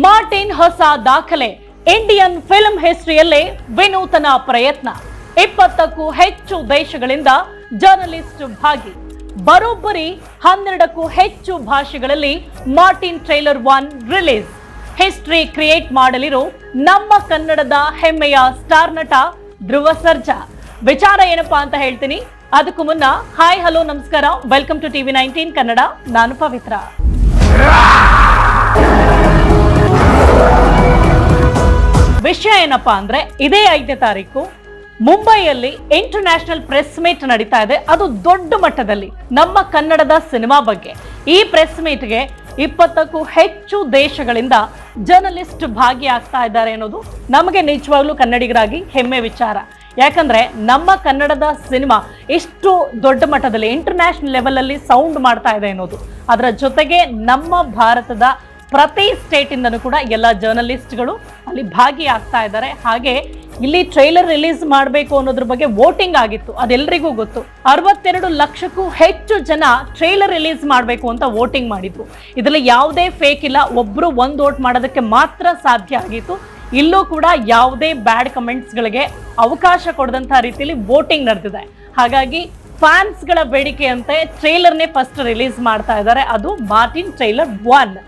Martin ಹೊಸ ದಾಖಲೆ. Indian film ಹಿಸ್ಟರಿಯಲ್ಲೇ ವಿನೂತನ ಪ್ರಯತ್ನ. 20ಕ್ಕೂ ಹೆಚ್ಚು ದೇಶಗಳಿಂದ ಜರ್ನಲಿಸ್ಟ್ ಭಾಗಿ. ಬರೋಬ್ಬರಿ 12ಕ್ಕೂ ಹೆಚ್ಚು ಭಾಷೆಗಳಲ್ಲಿ Martin trailer 1 release. History create ಮಾಡಲಿರೋ ನಮ್ಮ ಕನ್ನಡದ ಹೆಮ್ಮೆಯ ಸ್ಟಾರ್ ನಟ ಧ್ರುವ ಸರ್ಜಾ. ವಿಚಾರ ಏನಪ್ಪಾ ಅಂತ ಹೇಳ್ತೀನಿ. ಅದಕ್ಕೂ ಮುನ್ನ ಹಾಯ್ ಹಲೋ ನಮಸ್ಕಾರ, ವೆಲ್ಕಮ್ ಟು TV19 ಕನ್ನಡ. ನಾನು ಪವಿತ್ರ. ವಿಷಯ ಏನಪ್ಪಾ ಅಂದ್ರೆ, ಇದೇ 5ನೇ ತಾರೀಕು ಮುಂಬೈಯಲ್ಲಿ ಇಂಟರ್ನ್ಯಾಷನಲ್ ಪ್ರೆಸ್ ಮೀಟ್ ನಡೀತಾ ಇದೆ. ಅದು ದೊಡ್ಡ ಮಟ್ಟದಲ್ಲಿ ನಮ್ಮ ಕನ್ನಡದ ಸಿನಿಮಾ ಬಗ್ಗೆ. ಈ ಪ್ರೆಸ್ ಮೀಟ್ಗೆ 20ಕ್ಕೂ ಹೆಚ್ಚು ದೇಶಗಳಿಂದ ಜರ್ನಲಿಸ್ಟ್ ಭಾಗಿಯಾಗ್ತಾ ಇದ್ದಾರೆ ಅನ್ನೋದು ನಮಗೆ ನಿಜವಾಗ್ಲೂ ಕನ್ನಡಿಗರಾಗಿ ಹೆಮ್ಮೆ ವಿಚಾರ. ಯಾಕಂದ್ರೆ ನಮ್ಮ ಕನ್ನಡದ ಸಿನಿಮಾ ಇಷ್ಟು ದೊಡ್ಡ ಮಟ್ಟದಲ್ಲಿ ಇಂಟರ್ನ್ಯಾಷನಲ್ ಲೆವೆಲ್ ಅಲ್ಲಿ ಸೌಂಡ್ ಮಾಡ್ತಾ ಇದೆ ಅನ್ನೋದು. ಅದರ ಜೊತೆಗೆ ನಮ್ಮ ಭಾರತದ ಪ್ರತಿ ಸ್ಟೇಟ್ ಇಂದನೂ ಕೂಡ ಎಲ್ಲ ಜರ್ನಲಿಸ್ಟ್ಗಳು ಅಲ್ಲಿ ಭಾಗಿಯಾಗ್ತಾ ಇದ್ದಾರೆ. ಹಾಗೆ ಇಲ್ಲಿ ಟ್ರೈಲರ್ ರಿಲೀಸ್ ಮಾಡಬೇಕು ಅನ್ನೋದ್ರ ಬಗ್ಗೆ ವೋಟಿಂಗ್ ಆಗಿತ್ತು, ಅದೆಲ್ಲರಿಗೂ ಗೊತ್ತು. 62 ಲಕ್ಷಕ್ಕೂ ಹೆಚ್ಚು ಜನ ಟ್ರೈಲರ್ ರಿಲೀಸ್ ಮಾಡಬೇಕು ಅಂತ ವೋಟಿಂಗ್ ಮಾಡಿದ್ರು. ಇದರಲ್ಲಿ ಯಾವುದೇ ಫೇಕ್ ಇಲ್ಲ, ಒಬ್ರು ಒಂದು ವೋಟ್ ಮಾಡೋದಕ್ಕೆ ಮಾತ್ರ ಸಾಧ್ಯ ಆಗಿತ್ತು. ಇಲ್ಲೂ ಕೂಡ ಯಾವುದೇ ಬ್ಯಾಡ್ ಕಮೆಂಟ್ಸ್ಗಳಿಗೆ ಅವಕಾಶ ಕೊಡದಂಥ ರೀತಿಯಲ್ಲಿ ವೋಟಿಂಗ್ ನಡೆದಿದೆ. ಹಾಗಾಗಿ ಫ್ಯಾನ್ಸ್ಗಳ ಬೇಡಿಕೆಯಂತೆ ಟ್ರೈಲರ್ನೇ ಫಸ್ಟ್ ರಿಲೀಸ್ ಮಾಡ್ತಾ ಇದ್ದಾರೆ. ಅದು ಮಾರ್ಟಿನ್ ಟ್ರೈಲರ್ 1.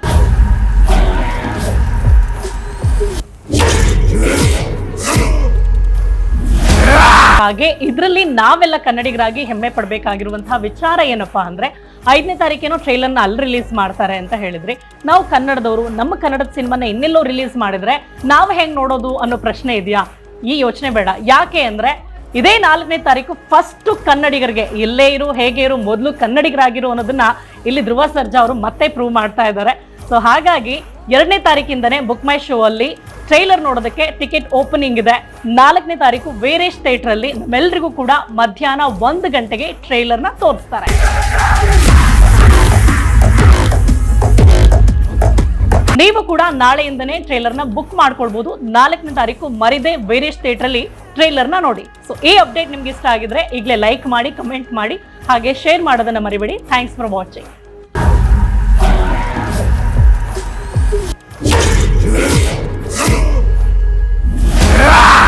ಹಾಗೆ ಇದರಲ್ಲಿ ನಾವೆಲ್ಲ ಕನ್ನಡಿಗರಾಗಿ ಹೆಮ್ಮೆ ಪಡಬೇಕಾಗಿರುವಂತಹ ವಿಚಾರ ಏನಪ್ಪಾ ಅಂದ್ರೆ, 5ನೇ ತಾರೀಕೇನೋ ಟ್ರೈಲರ್ನ ಅಲ್ಲಿ ರಿಲೀಸ್ ಮಾಡ್ತಾರೆ ಅಂತ ಹೇಳಿದ್ರಿ. ನಾವು ಕನ್ನಡದವರು ನಮ್ಮ ಕನ್ನಡದ ಸಿನಿಮಾನ ಇನ್ನೆಲ್ಲೋ ರಿಲೀಸ್ ಮಾಡಿದ್ರೆ ನಾವು ಹೆಂಗ್ ನೋಡೋದು ಅನ್ನೋ ಪ್ರಶ್ನೆ ಇದೆಯಾ? ಈ ಯೋಚನೆ ಬೇಡ. ಯಾಕೆ ಅಂದ್ರೆ ಇದೇ 4ನೇ ತಾರೀಕು ಫಸ್ಟ್ ಕನ್ನಡಿಗರಿಗೆ, ಎಲ್ಲೇ ಇರು ಹೇಗೆ ಇರು ಮೊದಲು ಕನ್ನಡಿಗರಾಗಿರು ಅನ್ನೋದನ್ನ ಇಲ್ಲಿ ಧ್ರುವ ಸರ್ಜಾ ಅವರು ಮತ್ತೆ ಪ್ರೂವ್ ಮಾಡ್ತಾ ಇದ್ದಾರೆ. ಸೊ ಹಾಗಾಗಿ 2ನೇ ತಾರೀಕಿಂದನೇ ಬುಕ್ ಮೈ ಶೋ ಅಲ್ಲಿ ಟ್ರೈಲರ್ ನೋಡೋದಕ್ಕೆ ಟಿಕೆಟ್ ಓಪನಿಂಗ್ ಇದೆ. 4ನೇ ತಾರೀಕು ವೇರಿಯಸ್ ಥಿಯೇಟರ್ ಅಲ್ಲಿ ನಮ್ಮೆಲ್ಲರಿಗೂ ಕೂಡ ಮಧ್ಯಾಹ್ನ 1 ಗಂಟೆಗೆ ಟ್ರೈಲರ್ನ ತೋರಿಸ್ತಾರೆ. ನೀವು ಕೂಡ ನಾಳೆಯಿಂದನೇ ಟ್ರೈಲರ್ನ ಬುಕ್ ಮಾಡ್ಕೊಳ್ಬಹುದು. 4ನೇ ತಾರೀಕು ಮರಿದೆ ವೇರಿಯಸ್ ಥಿಯೇಟರ್ ಅಲ್ಲಿ ಟ್ರೈಲರ್ನ ನೋಡಿ. ಸೊ ಈ ಅಪ್ಡೇಟ್ ನಿಮ್ಗೆ ಇಷ್ಟ ಆಗಿದ್ರೆ ಈಗಲೇ ಲೈಕ್ ಮಾಡಿ, ಕಮೆಂಟ್ ಮಾಡಿ, ಹಾಗೆ ಶೇರ್ ಮಾಡೋದನ್ನ ಮರಿಬೇಡಿ. Thanks for watching.